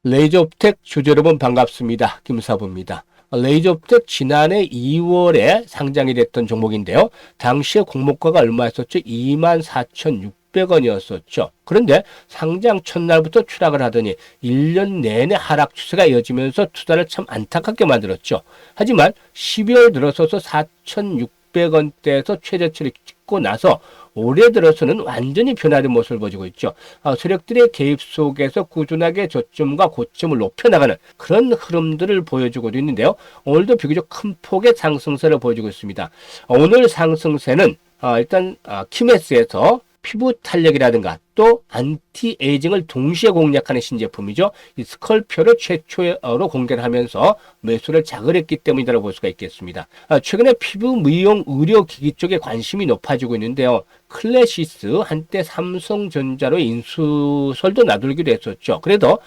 레이저옵텍 주주 여러분 반갑습니다. 김사부입니다. 레이저옵텍 지난해 2월에 상장이 됐던 종목인데요. 당시에 공모가가 얼마였었죠? 24,600원이었었죠. 그런데 상장 첫날부터 추락을 하더니 1년 내내 하락 추세가 이어지면서 투자를 참 안타깝게 만들었죠. 하지만 12월 들어서서 4,600원대에서 최저치를 찍고 나서 올해 들어서는 완전히 변화된 모습을 보여주고 있죠. 세력들의 개입 속에서 꾸준하게 저점과 고점을 높여나가는 그런 흐름들을 보여주고 있는데요. 오늘도 비교적 큰 폭의 상승세를 보여주고 있습니다. 오늘 상승세는 일단 키메스에서 피부 탄력이라든가 또 안티에이징을 동시에 공략하는 신제품이죠. 이 스컬피오를 최초로 공개를 하면서 매수를 자극했기 때문이라고 볼 수가 있겠습니다. 최근에 피부 미용 의료기기 쪽에 관심이 높아지고 있는데요. 클래시스 한때 삼성전자로 인수설도 나돌기도 했었죠. 그래도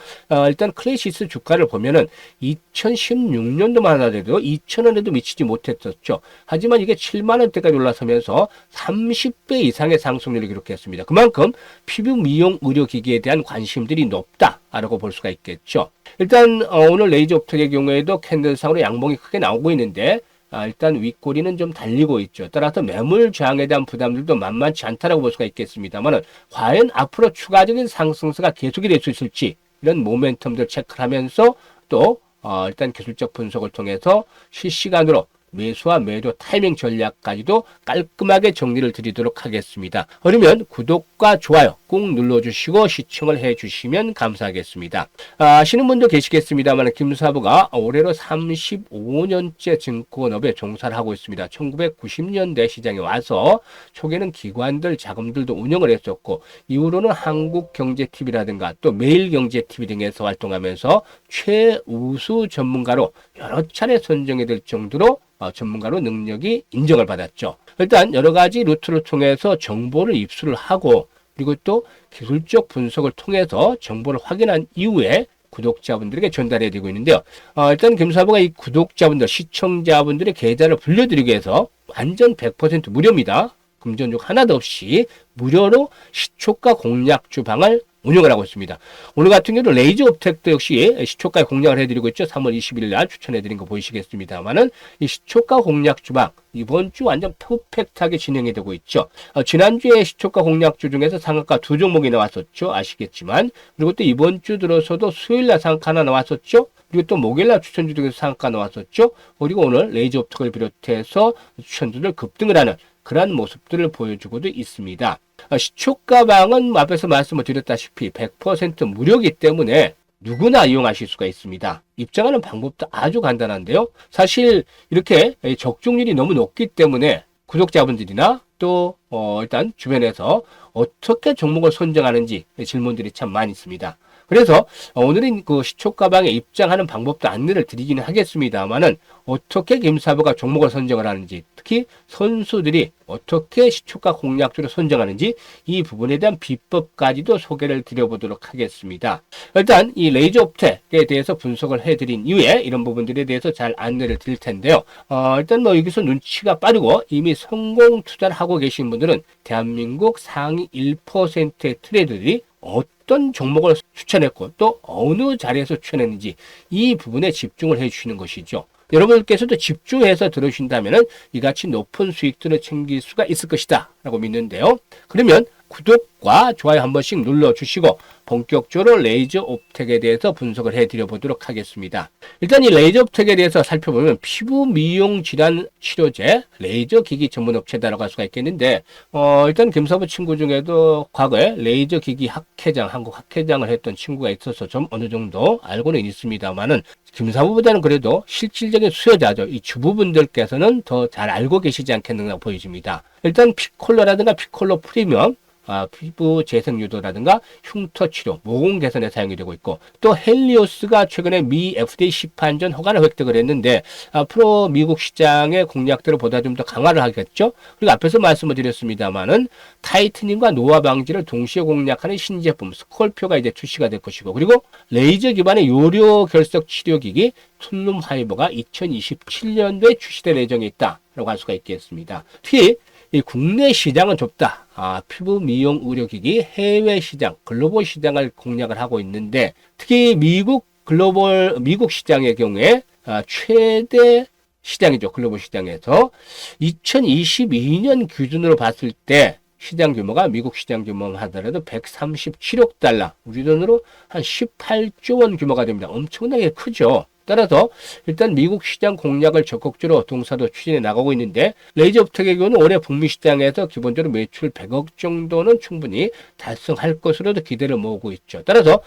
일단 클래시스 주가를 보면은 2016년도만 하더라도 2,000원에도 미치지 못했었죠. 하지만 이게 7만 원대까지 올라서면서 30배 이상의 상승률을 기록했습니다. 그만큼 피부 미용 의료기기에 대한 관심들이 높다라고 볼 수가 있겠죠. 일단 오늘 레이저옵텍의 경우에도 캔들상으로 양봉이 크게 나오고 있는데 일단 윗꼬리는 좀 달리고 있죠. 따라서 매물 저항에 대한 부담들도 만만치 않다라고 볼 수가 있겠습니다만 과연 앞으로 추가적인 상승세가 계속이 될 수 있을지 이런 모멘텀들 체크를 하면서 또 일단 기술적 분석을 통해서 실시간으로 매수와 매도 타이밍 전략까지도 깔끔하게 정리를 드리도록 하겠습니다. 그러면 구독과 좋아요 꾹 눌러주시고 시청을 해주시면 감사하겠습니다. 아시는 분도 계시겠습니다만 김사부가 올해로 35년째 증권업에 종사를 하고 있습니다. 1990년대 시장에 와서 초기에는 기관들 자금들도 운영을 했었고 이후로는 한국경제TV라든가 또 매일경제TV 등에서 활동하면서 최우수 전문가로 여러 차례 선정이 될 정도로 전문가로 능력이 인정을 받았죠. 일단 여러 가지 루트를 통해서 정보를 입수를 하고 그리고 또 기술적 분석을 통해서 정보를 확인한 이후에 구독자분들에게 전달해 드리고 있는데요. 일단 김사부가 이 구독자분들, 시청자분들의 계좌를 불려드리기 위해서 완전 100% 무료입니다. 금전적 하나도 없이 무료로 시초가 공략 주방을 운영을 하고 있습니다. 오늘 같은 경우는 레이저옵텍도 역시 시초가에 공략을 해드리고 있죠. 3월 21일 날 추천해드린 거 보이시겠습니다만은 이 시초가 공략 주방 이번 주 완전 퍼펙트하게 진행이 되고 있죠. 지난주에 시초가 공략주 중에서 상한가 두 종목이 나왔었죠. 아시겠지만 그리고 또 이번 주 들어서도 수요일날 상한가 하나 나왔었죠. 그리고 또 목요일날 추천주 중에서 상한가 나왔었죠. 그리고 오늘 레이저옵텍을 비롯해서 추천주들 급등을 하는 그러한 모습들을 보여주고도 있습니다. 시초가방은 앞에서 말씀을 드렸다시피 100% 무료이기 때문에 누구나 이용하실 수가 있습니다. 입장하는 방법도 아주 간단한데요. 사실 이렇게 적중률이 너무 높기 때문에 구독자분들이나 또 일단 주변에서 어떻게 종목을 선정하는지 질문들이 참 많이 있습니다. 그래서 오늘은 그 시초가방에 입장하는 방법도 안내를 드리기는 하겠습니다만은 어떻게 김사부가 종목을 선정을 하는지 특히 선수들이 어떻게 시초가 공략주를 선정하는지 이 부분에 대한 비법까지도 소개를 드려보도록 하겠습니다. 일단 이 레이저옵텍에 대해서 분석을 해드린 이후에 이런 부분들에 대해서 잘 안내를 드릴 텐데요. 일단 뭐 여기서 눈치가 빠르고 이미 성공 투자를 하고 계신 분들은 대한민국 상위 1%의 트레이더들이 어떤 종목을 추천했고 또 어느 자리에서 추천했는지 이 부분에 집중을 해주시는 것이죠. 여러분께서도 집중해서 들으신다면 이같이 높은 수익들을 챙길 수가 있을 것이다 라고 믿는데요. 그러면 구독과 좋아요 한 번씩 눌러주시고 본격적으로 레이저옵텍에 대해서 분석을 해드려 보도록 하겠습니다. 일단 이 레이저옵텍에 대해서 살펴보면 피부 미용 질환 치료제 레이저 기기 전문 업체다라고 할 수가 있겠는데 일단 김사부 친구 중에도 과거에 레이저 기기 학회장, 한국 학회장을 했던 친구가 있어서 좀 어느 정도 알고는 있습니다만은 김사부보다는 그래도 실질적인 수요자죠. 이 주부분들께서는 더 잘 알고 계시지 않겠는가 보여집니다. 일단 피콜로라든가 피콜로 프리미엄 피부 재생 유도라든가 흉터 치료, 모공 개선에 사용이 되고 있고 또 헬리오스가 최근에 미 FDA 시판전 허가를 획득을 했는데 앞으로 미국 시장의 공략들을 보다 좀 더 강화를 하겠죠. 그리고 앞에서 말씀을 드렸습니다만은 타이트닝과 노화 방지를 동시에 공략하는 신제품 스콜피오가 이제 출시가 될 것이고 그리고 레이저 기반의 요로 결석 치료기기 툴룸 하이버가 2027년도에 출시될 예정에 있다라고 할 수가 있겠습니다. 특히 이 국내 시장은 좁다. 피부 미용 의료기기 해외 시장, 글로벌 시장을 공략을 하고 있는데 특히 미국 시장의 경우에 최대 시장이죠. 글로벌 시장에서 2022년 기준으로 봤을 때 시장 규모가 미국 시장 규모만 하더라도 137억 달러, 우리 돈으로 한 18조 원 규모가 됩니다. 엄청나게 크죠. 따라서 일단 미국 시장 공략을 적극적으로 동사도 추진해 나가고 있는데 레이저 업텍의 경우는 올해 북미 시장에서 기본적으로 매출 100억 정도는 충분히 달성할 것으로도 기대를 모으고 있죠. 따라서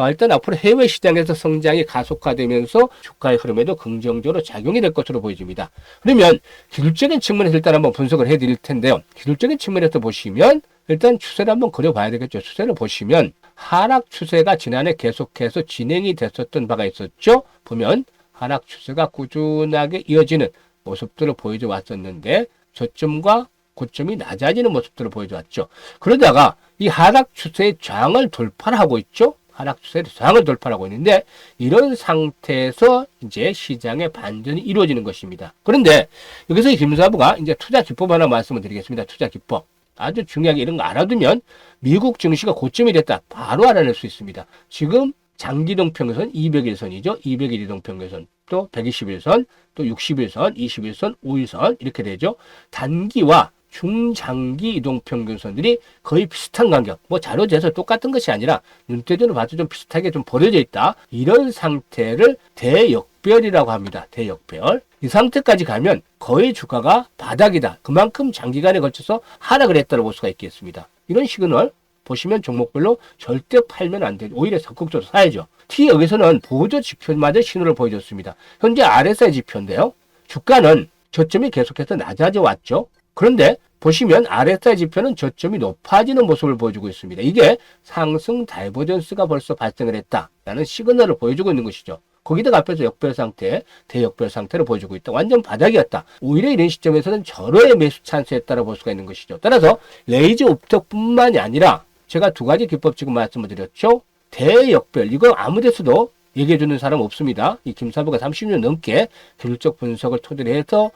일단 앞으로 해외 시장에서 성장이 가속화되면서 주가의 흐름에도 긍정적으로 작용이 될 것으로 보여집니다. 그러면 기술적인 측면에서 일단 한번 분석을 해드릴 텐데요. 기술적인 측면에서 보시면 일단 추세를 한번 그려봐야 되겠죠. 추세를 보시면 하락 추세가 지난해 계속해서 진행이 됐었던 바가 있었죠. 보면 하락 추세가 꾸준하게 이어지는 모습들을 보여줘 왔었는데 저점과 고점이 낮아지는 모습들을 보여줘 왔죠. 그러다가 이 하락 추세의 저항을 돌파하고 있죠. 하락 추세의 저항을 돌파하고 있는데 이런 상태에서 이제 시장의 반전이 이루어지는 것입니다. 그런데 여기서 김사부가 이제 투자 기법 하나 말씀을 드리겠습니다. 투자 기법. 아주 중요하게 이런 거 알아두면 미국 증시가 고점이 됐다. 바로 알아낼 수 있습니다. 지금 장기동평선 200일선이죠. 200일 이동평균선 또 121선 또 61선, 21선, 5일선 이렇게 되죠. 단기와 중장기 이동평균선들이 거의 비슷한 간격. 뭐 자료 재서 똑같은 것이 아니라 눈대중으로 봐도 좀 비슷하게 좀 벌어져 있다. 이런 상태를 대역별이라고 합니다. 대역별. 이 상태까지 가면 거의 주가가 바닥이다. 그만큼 장기간에 걸쳐서 하락을 했다고 볼 수가 있겠습니다. 이런 시그널 보시면 종목별로 절대 팔면 안 되죠. 오히려 적극적으로 사야죠. T역에서는 보조 지표마저 신호를 보여줬습니다. 현재 RSI 지표인데요. 주가는 저점이 계속해서 낮아져 왔죠. 그런데 보시면 RSI 지표는 저점이 높아지는 모습을 보여주고 있습니다. 이게 상승 다이버전스가 벌써 발생을 했다라는 시그널을 보여주고 있는 것이죠. 거기다가 앞에서 역별 상태, 대역별 상태를 보여주고 있다. 완전 바닥이었다. 오히려 이런 시점에서는 절호의 매수 찬스였다고 볼 수가 있는 것이죠. 따라서 레이저 업텍뿐만이 아니라 제가 두 가지 기법 지금 말씀을 드렸죠. 대역별, 이거 아무 데서도 얘기해주는 사람 없습니다. 이 김사부가 30년 넘게 기술적 분석을 토대로 해서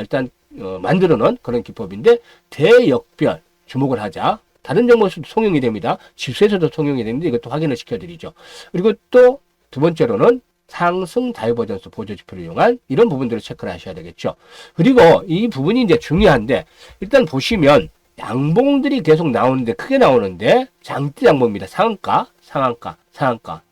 일단 만들어놓은 그런 기법인데 대역별 주목을 하자. 다른 정보에서도 통용이 됩니다. 지수에서도 통용이 되는데 이것도 확인을 시켜드리죠. 그리고 또 두 번째로는 상승 다이버전스 보조 지표를 이용한 이런 부분들을 체크를 하셔야 되겠죠. 그리고 이 부분이 이제 중요한데 일단 보시면 양봉들이 계속 나오는데 크게 나오는데 장대 양봉입니다. 상한가.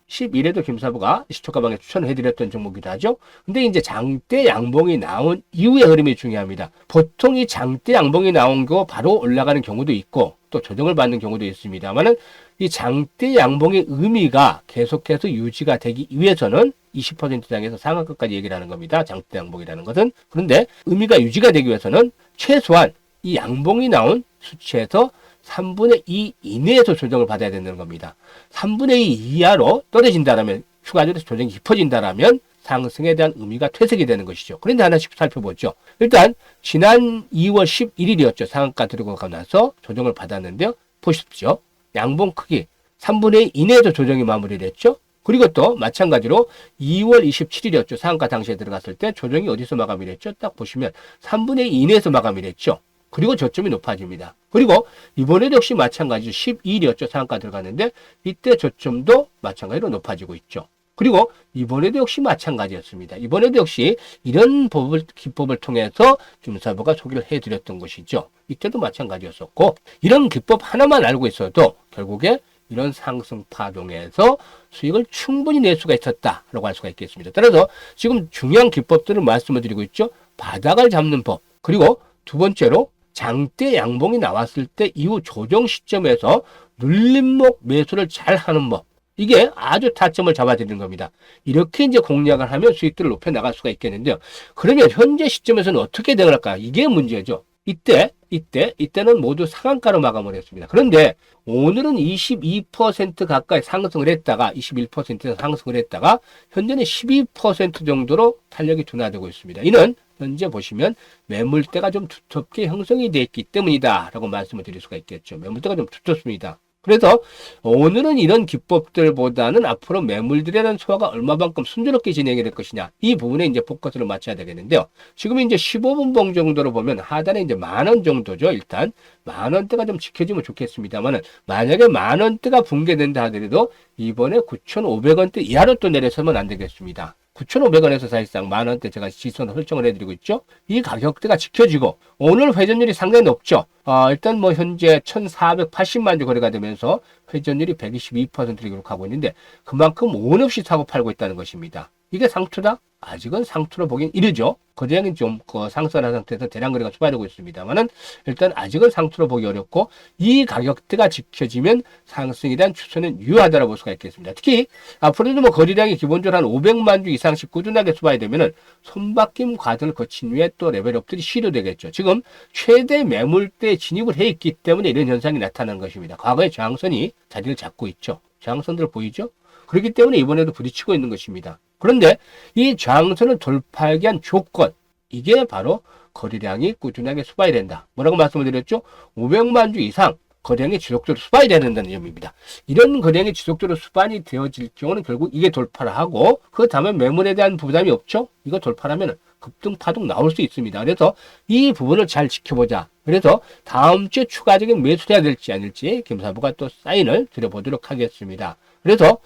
11에도 김사부가 시초가방에 추천을 해드렸던 종목이기도 하죠. 근데 이제 장대 양봉이 나온 이후의 흐름이 중요합니다. 보통 이 장대 양봉이 나온 거 바로 올라가는 경우도 있고 또 조정을 받는 경우도 있습니다만은 이 장대 양봉의 의미가 계속해서 유지가 되기 위해서는 20% 장에서 상한가까지 얘기를 하는 겁니다. 장대 양봉이라는 것은. 그런데 의미가 유지가 되기 위해서는 최소한 이 양봉이 나온 수치에서 3분의 2 이내에서 조정을 받아야 되는 겁니다. 3분의 2 이하로 떨어진다라면, 추가적으로 조정이 깊어진다라면 상승에 대한 의미가 퇴색이 되는 것이죠. 그런데 하나씩 살펴보죠. 일단 지난 2월 11일이었죠. 상한가 들어가고 나서 조정을 받았는데요. 보십시오. 양봉 크기 3분의 2 이내에서 조정이 마무리를 했죠. 그리고 또 마찬가지로 2월 27일이었죠. 상한가 당시에 들어갔을 때 조정이 어디서 마감이 됐죠? 딱 보시면 3분의 2 이내에서 마감이 됐죠. 그리고 저점이 높아집니다. 그리고 이번에도 역시 마찬가지로 12일이었죠. 상한가 들어갔는데 이때 저점도 마찬가지로 높아지고 있죠. 그리고 이번에도 역시 마찬가지였습니다. 이번에도 역시 이런 기법을 통해서 김사부가 소개를 해드렸던 것이죠. 이때도 마찬가지였었고 이런 기법 하나만 알고 있어도 결국에 이런 상승 파동에서 수익을 충분히 낼 수가 있었다라고 할 수가 있겠습니다. 따라서 지금 중요한 기법들을 말씀을 드리고 있죠. 바닥을 잡는 법, 그리고 두 번째로 장대 양봉이 나왔을 때 이후 조정 시점에서 눌림목 매수를 잘 하는 법. 이게 아주 타점을 잡아드리는 겁니다. 이렇게 이제 공략을 하면 수익들을 높여 나갈 수가 있겠는데요. 그러면 현재 시점에서는 어떻게 되할까? 이게 문제죠. 이때는 모두 상한가로 마감을 했습니다. 그런데 오늘은 22% 가까이 상승을 했다가 21% 상승을 했다가 현재는 12% 정도로 탄력이 둔화되고 있습니다. 이는 현재 보시면 매물대가 좀 두텁게 형성이 되어 있기 때문이다 라고 말씀을 드릴 수가 있겠죠. 매물대가 좀 두텁습니다. 그래서 오늘은 이런 기법들보다는 앞으로 매물들에 대한 소화가 얼마만큼 순조롭게 진행이 될 것이냐, 이 부분에 이제 포커스를 맞춰야 되겠는데요. 지금 이제 15분봉 정도로 보면 하단에 이제 10,000원 정도죠. 일단 10,000원대가 좀 지켜지면 좋겠습니다만은, 만약에 10,000원대가 붕괴된다 하더라도 이번에 9,500원대 이하로 또 내려서면 안 되겠습니다. 9,500원에서 사실상 10,000원대 제가 지선을 설정을 해드리고 있죠. 이 가격대가 지켜지고 오늘 회전율이 상당히 높죠. 일단 뭐 현재 1,480만 주 거래가 되면서 회전율이 122%를 기록하고 있는데, 그만큼 온 없이 사고 팔고 있다는 것입니다. 이게 상투다? 아직은 상투로 보긴 이르죠. 거래량이 좀 상승한 상태에서 대량 거래가 수반되고 있습니다만은, 일단 아직은 상투로 보기 어렵고, 이 가격대가 지켜지면 상승에 대한 추세는 유효하다고 볼 수가 있겠습니다. 특히 앞으로도 뭐 거래량이 기본적으로 한 500만 주 이상씩 꾸준하게 수반이 되면은 손바뀜 과정을 거친 후에 또 레벨업들이 시도되겠죠. 지금 최대 매물대에 진입을 해 있기 때문에 이런 현상이 나타나는 것입니다. 과거에 저항선이 자리를 잡고 있죠. 저항선들 보이죠? 그렇기 때문에 이번에도 부딪히고 있는 것입니다. 그런데 이 저항선을 돌파하기 위한 조건, 이게 바로 거래량이 꾸준하게 수반이 된다. 뭐라고 말씀을 드렸죠? 500만 주 이상 거래량이 지속적으로 수반이 된다는 점입니다. 이런 거래량이 지속적으로 수반이 되어질 경우는 결국 이게 돌파를 하고, 그 다음에 매물에 대한 부담이 없죠? 이거 돌파하면 급등 파동 나올 수 있습니다. 그래서 이 부분을 잘 지켜보자. 그래서 다음 주에 추가적인 매수를 해야 될지 아닐지 김사부가 또 사인을 드려보도록 하겠습니다. 그래서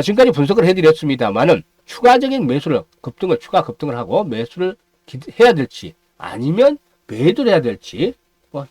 지금까지 분석을 해드렸습니다만은, 추가적인 매수를 추가 급등을 하고 매수를 해야 될지 아니면 매도를 해야 될지,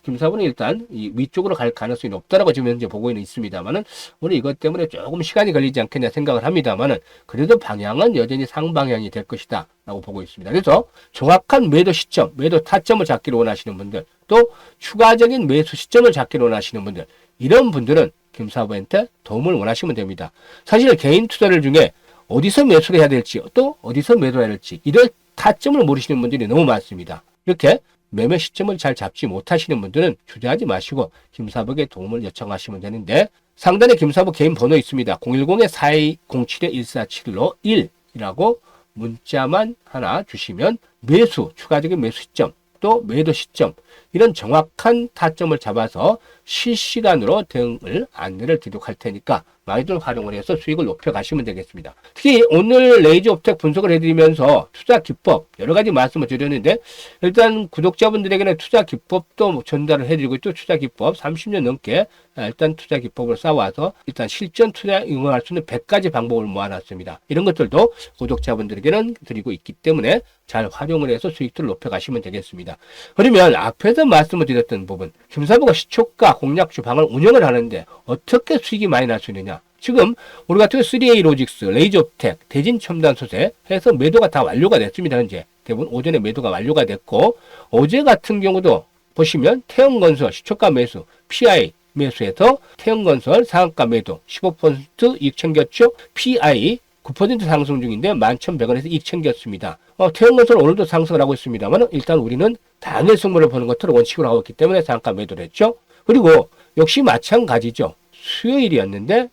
김사부는 일단 이 위쪽으로 갈 가능성이 높다라고 지금 현재 보고 있습니다만은, 오늘 이것 때문에 조금 시간이 걸리지 않겠냐 생각을 합니다만은, 그래도 방향은 여전히 상방향이 될 것이다 라고 보고 있습니다. 그래서 정확한 매도 시점, 매도 타점을 잡기를 원하시는 분들, 또 추가적인 매수 시점을 잡기를 원하시는 분들, 이런 분들은 김사부한테 도움을 원하시면 됩니다. 사실 개인 투자를 중에 어디서 매수를 해야 될지, 또 어디서 매도해야 될지, 이런 타점을 모르시는 분들이 너무 많습니다. 이렇게 매매 시점을 잘 잡지 못하시는 분들은 주저하지 마시고 김사부에게 도움을 요청하시면 되는데, 상단에 김사부 개인 번호 있습니다. 010-4207-1471로 1이라고 문자만 하나 주시면 매수, 추가적인 매수 시점, 또 매도 시점, 이런 정확한 타점을 잡아서 실시간으로 대응을 안내를 드리도록 할 테니까 많이들 활용을 해서 수익을 높여가시면 되겠습니다. 특히 오늘 레이저 업텍 분석을 해드리면서 투자 기법 여러 가지 말씀을 드렸는데, 일단 구독자분들에게는 투자 기법도 전달을 해드리고 있죠. 투자 기법 30년 넘게 일단 투자 기법을 쌓아와서 일단 실전 투자에 응용할 수 있는 100가지 방법을 모아놨습니다. 이런 것들도 구독자분들에게는 드리고 있기 때문에 잘 활용을 해서 수익들을 높여가시면 되겠습니다. 그러면 앞에서 말씀을 드렸던 부분, 김사부가 시초가 공략주 방을 운영을 하는데 어떻게 수익이 많이 날 수 있느냐. 지금 우리 같은 3A 로직스, 레이저 업텍, 대진 첨단 소재 해서 매도가 다 완료가 됐습니다. 현재 대부분 오전에 매도가 완료가 됐고, 어제 같은 경우도 보시면 태영건설 시초가 매수, PI 매수해서 태영건설 상한가 매도 15% 이익 챙겼죠. PI 9% 상승 중인데 11,100원에서 이익 챙겼습니다. 태영건설 오늘도 상승을 하고 있습니다만, 일단 우리는 당일 승부를 보는 것을 원칙으로 하고 있기 때문에 상한가 매도를 했죠. 그리고 역시 마찬가지죠. 수요일이었는데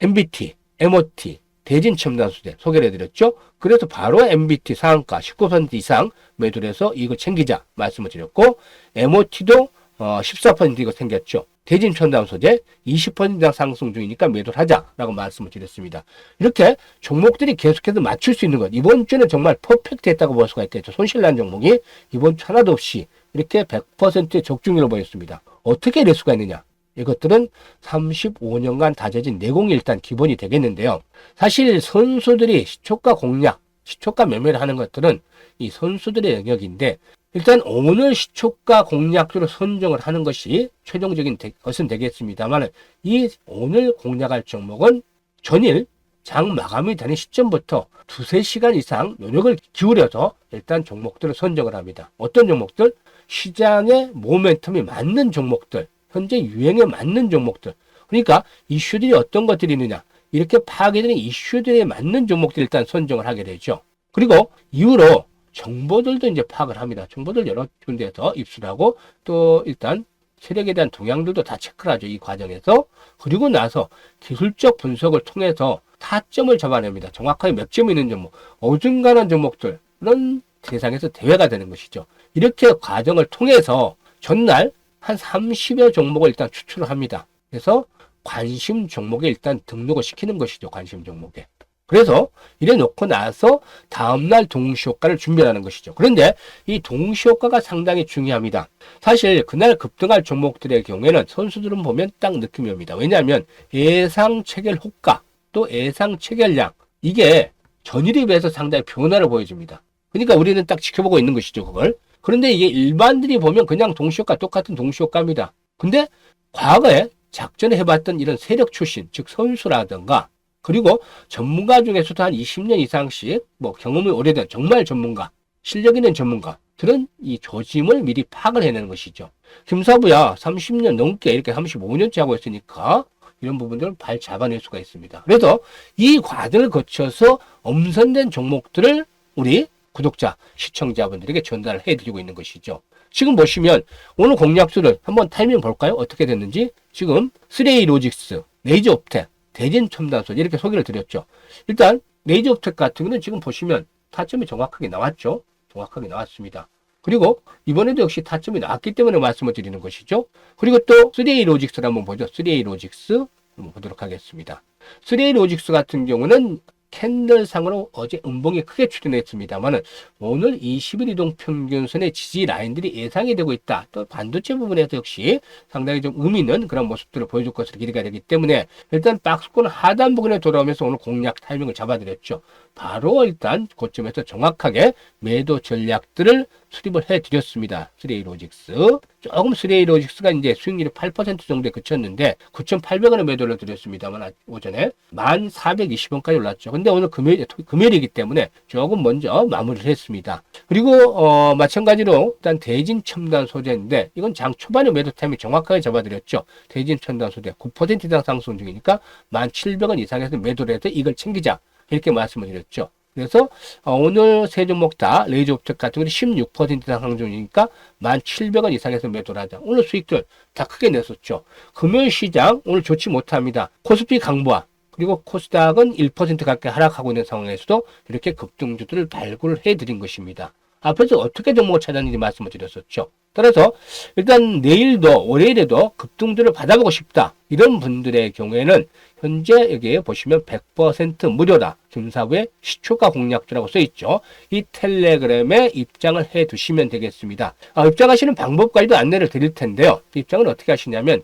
MBT, MOT, 대진 첨단 소재 소개를 해드렸죠. 그래서 바로 MBT 상한가 19% 이상 매도를 해서 이걸 챙기자 말씀을 드렸고, MOT도 14% 이거 챙겼죠. 대진 첨단 소재 20% 이상 상승 중이니까 매도를 하자라고 말씀을 드렸습니다. 이렇게 종목들이 계속해서 맞출 수 있는 것, 이번 주는 정말 퍼펙트했다고 볼 수가 있겠죠. 손실난 종목이 이번 주 하나도 없이 이렇게 100%의 적중률을 보였습니다. 어떻게 이럴 수가 있느냐? 이것들은 35년간 다져진 내공이 일단 기본이 되겠는데요. 사실 선수들이 시초가 공략, 시초가 매매를 하는 것들은 이 선수들의 영역인데, 일단 오늘 시초가 공략주로 선정을 하는 것이 최종적인 것은 되겠습니다만, 이 오늘 공략할 종목은 전일 장 마감이 되는 시점부터 2-3시간 이상 노력을 기울여서 일단 종목들을 선정을 합니다. 어떤 종목들? 시장의 모멘텀이 맞는 종목들, 현재 유행에 맞는 종목들. 그러니까 이슈들이 어떤 것들이 있느냐, 이렇게 파악되는 이슈들에 맞는 종목들 일단 선정을 하게 되죠. 그리고 이후로 정보들도 이제 파악을 합니다. 정보들 여러 군데에서 입수를 하고, 또 일단 세력에 대한 동향들도 다 체크를 하죠. 이 과정에서. 그리고 나서 기술적 분석을 통해서 타점을 잡아냅니다. 정확하게 몇 점이 있는 종목, 어중간한 종목들, 그런 세상에서 대회가 되는 것이죠. 이렇게 과정을 통해서 전날 한 30여 종목을 일단 추출을 합니다. 그래서 관심 종목에 일단 등록을 시키는 것이죠. 관심 종목에. 그래서 이래 놓고 나서 다음날 동시효과를 준비하는 것이죠. 그런데 이 동시효과가 상당히 중요합니다. 사실 그날 급등할 종목들의 경우에는 선수들은 보면 딱 느낌이 옵니다. 왜냐하면 예상 체결 호가 또 예상 체결량 이게 전일에 비해서 상당히 변화를 보여줍니다. 그러니까 우리는 딱 지켜보고 있는 것이죠. 그걸. 그런데 이게 일반들이 보면 그냥 동시효과 똑같은 동시효과입니다. 근데 과거에 작전에 해봤던 이런 세력 출신 즉 선수라든가 그리고 전문가 중에서도 한 20년 이상씩 뭐 경험이 오래된 정말 전문가, 실력 있는 전문가들은 이 조짐을 미리 파악을 해내는 것이죠. 김사부야 30년 넘게 이렇게 35년째 하고 있으니까 이런 부분들을 발 잡아낼 수가 있습니다. 그래서 이 과정을 거쳐서 엄선된 종목들을 우리 구독자, 시청자분들에게 전달을 해드리고 있는 것이죠. 지금 보시면 오늘 공략수를 한번 타이밍 볼까요? 어떻게 됐는지. 지금 3A 로직스, 레이저옵텍, 대진첨단소재 이렇게 소개를 드렸죠. 일단 레이저옵텍 같은 경우는 지금 보시면 타점이 정확하게 나왔죠. 정확하게 나왔습니다. 그리고 이번에도 역시 타점이 나왔기 때문에 말씀을 드리는 것이죠. 그리고 또 3A 로직스를 한번 보죠. 3A 로직스 한번 보도록 하겠습니다. 3A 로직스 같은 경우는 캔들상으로 어제 음봉이 크게 출현했습니다만은 오늘 20일 이동 평균선의 지지 라인들이 예상이 되고 있다. 또 반도체 부분에서 역시 상당히 좀 의미 있는 그런 모습들을 보여줄 것으로 기대가 되기 때문에 일단 박스권 하단 부분에 돌아오면서 오늘 공략 타이밍을 잡아드렸죠. 바로 일단 고점에서 정확하게 매도 전략들을 수립을 해드렸습니다. 3A 로직스. 조금 3A 로직스가 이제 수익률이 8% 정도에 그쳤는데 9,800원에 매도를 드렸습니다만 오전에 1,420원까지 올랐죠. 근데 오늘 금요일이기 때문에 조금 먼저 마무리를 했습니다. 그리고 마찬가지로 일단 대진 첨단 소재인데 이건 장 초반에 매도 타이밍 정확하게 잡아드렸죠. 대진 첨단 소재 9% 이상 상승 중이니까 1,700원 이상에서 매도를 해서 이걸 챙기자. 이렇게 말씀을 드렸죠. 그래서 오늘 세 종목 다 레이저옵텍 같은 경우는 16% 이상 상승이니까 1,700원 이상에서 매도를 하자. 오늘 수익들 다 크게 냈었죠. 금요일 시장 오늘 좋지 못합니다. 코스피 강보와 그리고 코스닥은 1% 가까이 하락하고 있는 상황에서도 이렇게 급등주들을 발굴을 해드린 것입니다. 앞에서 어떻게 종목을 찾았는지 말씀을 드렸었죠. 따라서 일단 내일도 월요일에도 급등주를 받아보고 싶다. 이런 분들의 경우에는 현재 여기에 보시면 100% 무료다. 김사부의 시초가 공략주라고 써있죠. 이 텔레그램에 입장을 해 두시면 되겠습니다. 입장하시는 방법까지도 안내를 드릴 텐데요. 입장은 어떻게 하시냐면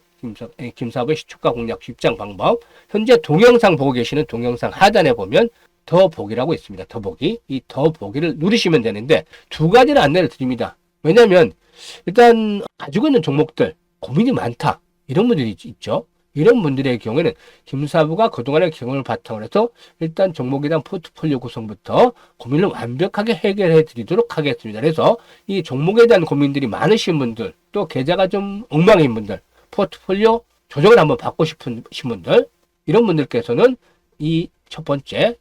김사부의 시초가 공략주 입장 방법. 현재 동영상 보고 계시는 동영상 하단에 보면 더보기라고 있습니다. 더보기. 이 더보기를 누르시면 되는데 두 가지를 안내를 드립니다. 왜냐하면 일단 가지고 있는 종목들 고민이 많다. 이런 분들이 있죠. 이런 분들의 경우에는 김사부가 그동안의 경험을 바탕으로 해서 일단 종목에 대한 포트폴리오 구성부터 고민을 완벽하게 해결해 드리도록 하겠습니다. 그래서 이 종목에 대한 고민들이 많으신 분들 또 계좌가 좀 엉망인 분들 포트폴리오 조정을 한번 받고 싶으신 분들 이런 분들께서는 이 첫 번째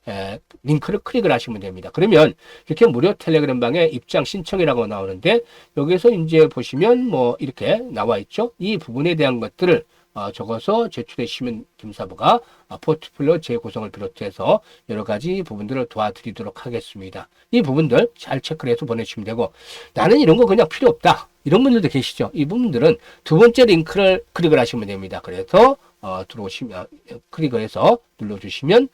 링크를 클릭을 하시면 됩니다. 그러면 이렇게 무료 텔레그램 방에 입장 신청이라고 나오는데 여기서 이제 보시면 뭐 이렇게 나와 있죠. 이 부분에 대한 것들을 적어서 제출해 주시면 김사부가 포트폴리오 재구성을 비롯해서 여러 가지 부분들을 도와드리도록 하겠습니다. 이 부분들 잘 체크를 해서 보내주시면 되고 나는 이런 거 그냥 필요 없다. 이런 분들도 계시죠. 이 부분들은 두 번째 링크를 클릭을 하시면 됩니다. 그래서 들어오시면 클릭을 해서 눌러주시면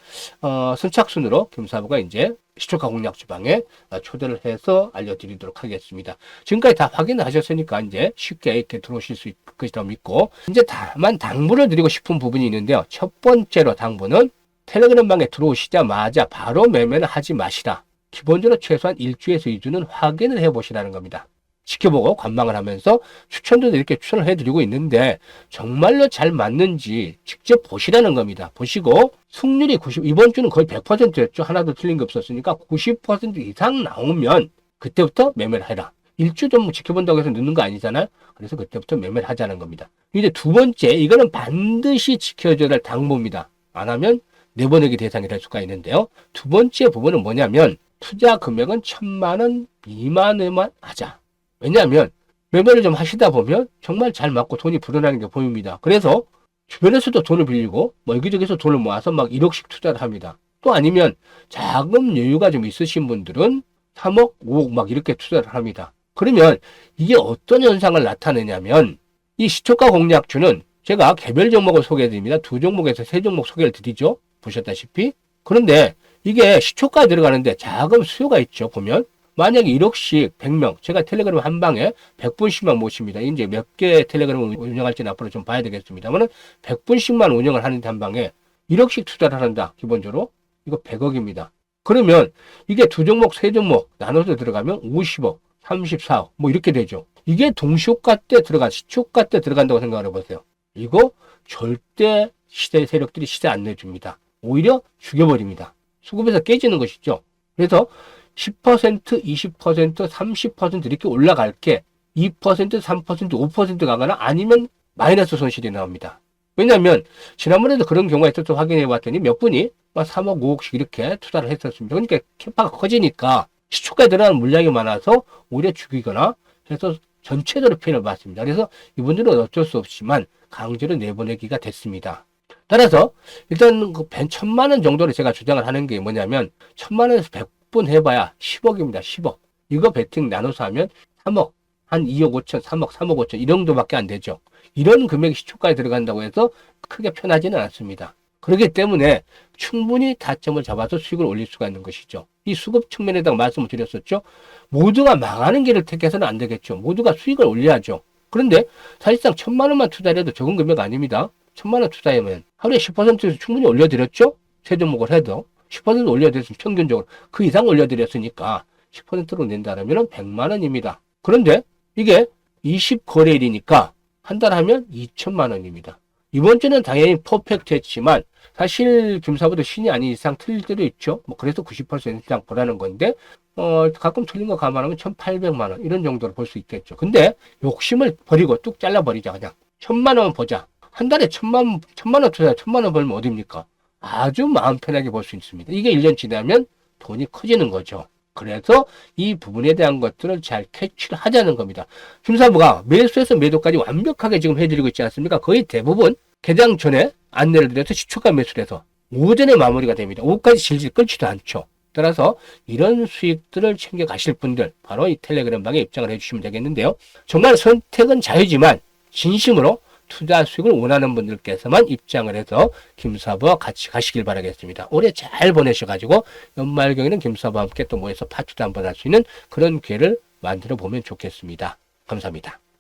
선착순으로 김사부가 이제 시초가 공략 주방에 초대를 해서 알려드리도록 하겠습니다. 지금까지 다 확인하셨으니까 이제 쉽게 이렇게 들어오실 수 있을 것이라고 믿고 이제 다만 당부를 드리고 싶은 부분이 있는데요. 첫 번째로 당부는 텔레그램 방에 들어오시자마자 바로 매매는 하지 마시라. 기본적으로 최소한 1주에서 2주는 확인을 해보시라는 겁니다. 지켜보고 관망을 하면서 추천도 이렇게 추천을 해드리고 있는데 정말로 잘 맞는지 직접 보시라는 겁니다. 보시고 승률이 이번 주는 거의 100%였죠. 하나도 틀린 게 없었으니까 90% 이상 나오면 그때부터 매매를 해라. 1주 좀 지켜본다고 해서 늦는 거 아니잖아요. 그래서 그때부터 매매를 하자는 겁니다. 이제 두 번째 이거는 반드시 지켜줘야 할 당부입니다. 안 하면 내보내기 대상이 될 수가 있는데요. 두 번째 부분은 뭐냐면 투자 금액은 1,000만 원 미만에만 하자. 왜냐하면 매매를 좀 하시다 보면 정말 잘 맞고 돈이 불어나는 게 보입니다. 그래서 주변에서도 돈을 빌리고 뭐 여기저기서 돈을 모아서 막 1억씩 투자를 합니다. 또 아니면 자금 여유가 좀 있으신 분들은 3억, 5억 막 이렇게 투자를 합니다. 그러면 이게 어떤 현상을 나타내냐면 이 시초가 공략주는 제가 개별 종목을 소개해드립니다. 두 종목에서 세 종목 소개를 드리죠. 보셨다시피. 그런데 이게 시초가에 들어가는데 자금 수요가 있죠. 보면 만약에 1억씩 100명, 제가 텔레그램 한 방에 100분씩만 모십니다. 이제 몇 개 텔레그램을 운영할지는 앞으로 좀 봐야 되겠습니다만 100분씩만 운영을 하는데 한 방에 1억씩 투자를 한다. 기본적으로 이거 100억입니다. 그러면 이게 두 종목, 세 종목 나눠서 들어가면 50억, 34억 뭐 이렇게 되죠. 이게 동시효과 때 시초가 때 들어간다고 생각을 해보세요. 이거 절대 시대 세력들이 시세 안 내줍니다. 오히려 죽여버립니다. 수급에서 깨지는 것이죠. 그래서 10%, 20%, 30% 이렇게 올라갈 게 2%, 3%, 5% 가거나 아니면 마이너스 손실이 나옵니다. 왜냐하면 지난번에도 그런 경우가 있어서 확인해 봤더니 몇 분이 3억, 5억씩 이렇게 투자를 했었습니다. 그러니까 캐파가 커지니까 시초가에 들어가는 물량이 많아서 오히려 죽이거나 해서 전체적으로 피해를 봤습니다. 그래서 이분들은 어쩔 수 없지만 강제로 내보내기가 됐습니다. 따라서 일단 그 1,000만 원 정도를 제가 주장을 하는 게 뭐냐면 1,000만 원에서 100분 해봐야 10억입니다. 10억. 이거 베팅 나눠서 하면 3억, 한 2억 5천, 3억, 3억 5천 이 정도밖에 안 되죠. 이런 금액이 시초가에 들어간다고 해서 크게 편하지는 않습니다. 그렇기 때문에 충분히 타점을 잡아서 수익을 올릴 수가 있는 것이죠. 이 수급 측면에다가 말씀을 드렸었죠. 모두가 망하는 길을 택해서는 안 되겠죠. 모두가 수익을 올려야죠. 그런데 사실상 1,000만 원만 투자해도 적은 금액 아닙니다. 1,000만 원 투자하면 하루에 10%에서 충분히 올려드렸죠? 세 종목을 해도 10% 올려드렸으면 평균적으로 그 이상 올려드렸으니까 10%로 낸다면 100만 원입니다. 그런데 이게 20거래일이니까 한 달 하면 2천만 원입니다. 이번 주는 당연히 퍼펙트 했지만 사실 김사부도 신이 아닌 이상 틀릴 때도 있죠. 뭐 그래서 90% 이상 보라는 건데 가끔 틀린 거 감안하면 1,800만 원 이런 정도로 볼 수 있겠죠. 근데 욕심을 버리고 뚝 잘라버리자. 그냥 1,000만 원 보자. 한 달에 1,000만 원 투자 1,000만 원 벌면 어딥니까? 아주 마음 편하게 볼 수 있습니다. 이게 1년 지나면 돈이 커지는 거죠. 그래서 이 부분에 대한 것들을 잘 캐치를 하자는 겁니다. 김사부가 매수에서 매도까지 완벽하게 지금 해드리고 있지 않습니까? 거의 대부분 개장 전에 안내를 드려서 시초가 매수를 해서 오전에 마무리가 됩니다. 오후까지 질질 끌지도 않죠. 따라서 이런 수익들을 챙겨 가실 분들 바로 이 텔레그램 방에 입장을 해주시면 되겠는데요. 정말 선택은 자유지만 진심으로 투자 수익을 원하는 분들께서만 입장을 해서 김사부와 같이 가시길 바라겠습니다. 올해 잘 보내셔가지고 연말경에는 김사부와 함께 또 모여서 파투도 한번 할 수 있는 그런 기회를 만들어 보면 좋겠습니다. 감사합니다.